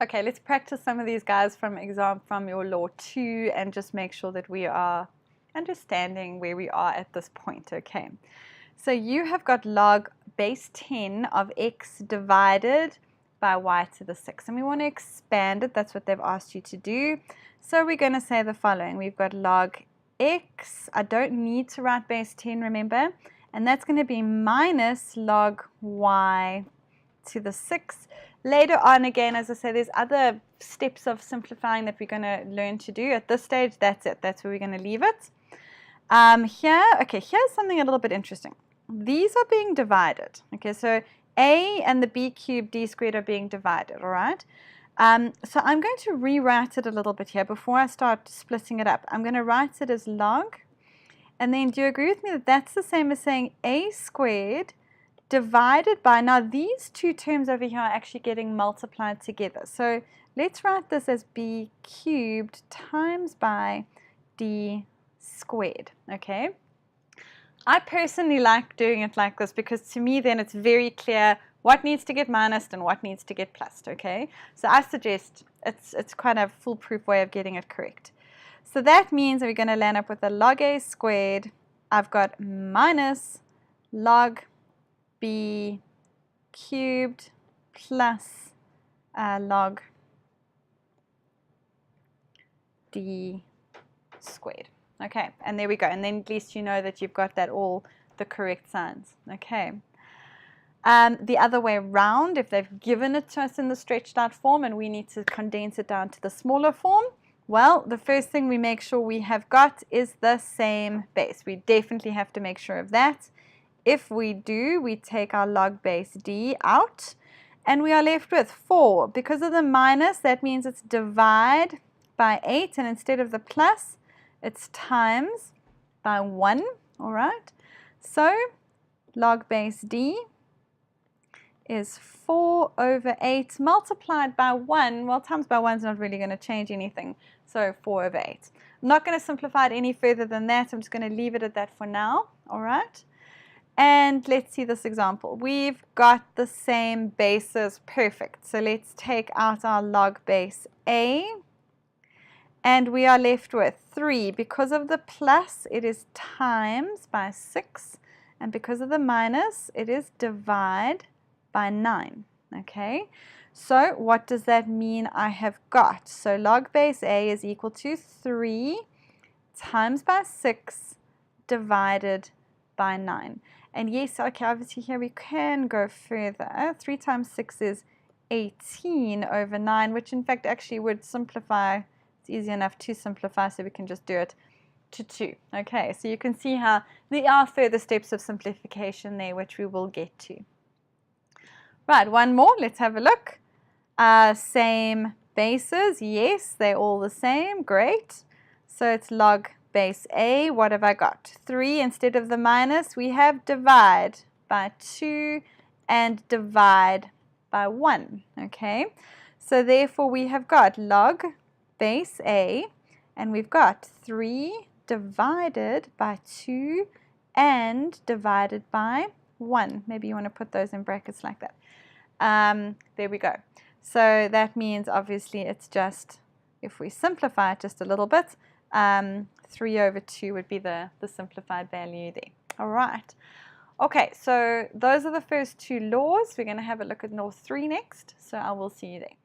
Okay, let's practice some of these guys from your law 2 and just make sure that we are understanding where we are at this point, okay? So you have got log base 10 of x divided by y to the 6, and we want to expand it. That's what they've asked you to do. So we're going to say the following. We've got log x. I don't need to write base 10, remember? And that's going to be minus log y to the 6. Later on, again, as I say, there's other steps of simplifying that we're going to learn to do. At this stage, that's it. That's where we're going to leave it. Here's something a little bit interesting. These are being divided. Okay, so a and the b cubed d squared are being divided, all right? So I'm going to rewrite it a little bit here before I start splitting it up. I'm going to write it as log. And then do you agree with me that that's the same as saying a squared divided by, now these two terms over here are actually getting multiplied together. So let's write this as b cubed times by d squared, okay? I personally like doing it like this because to me then it's very clear what needs to get minused and what needs to get plussed, okay? So I suggest it's quite a foolproof way of getting it correct. So that means we're going to land up with a log a squared. I've got minus log b cubed plus log d squared. Okay, and there we go. And then at least you know that you've got that all the correct signs. Okay. The other way around, if they've given it to us in the stretched out form and we need to condense it down to the smaller form, well, the first thing we make sure we have got is the same base. We definitely have to make sure of that. If we do, we take our log base d out and we are left with 4. Because of the minus, that means it's divide by 8, and instead of the plus, it's times by 1, all right? So log base d is 4 over 8 multiplied by 1. Well, times by 1 is not really going to change anything, so 4 over 8. I'm not going to simplify it any further than that. I'm just going to leave it at that for now, all right? And let's see this example. We've got the same bases, perfect. So let's take out our log base a, and we are left with 3. Because of the plus, it is times by 6, and because of the minus, it is divide by 9, okay? So what does that mean I have got? So log base a is equal to 3 times by 6 divided by 9. And yes, okay, obviously here we can go further. 3 times 6 is 18 over 9, which in fact actually would simplify. It's easy enough to simplify, so we can just do it to 2. Okay, so you can see how there are further steps of simplification there, which we will get to. Right, one more. Let's have a look. Same bases. Yes, they're all the same. Great. So it's log base a. What have I got? 3 instead of the minus. We have divide by 2 and divide by 1. Okay. So therefore we have got log base a, and we've got 3 divided by 2 and divided by 1. Maybe you want to put those in brackets like that. There we go. So that means obviously it's just, if we simplify it just a little bit, 3 over 2 would be the simplified value there. All right. Okay, so those are the first 2 laws. We're going to have a look at law 3 next, so I will see you there.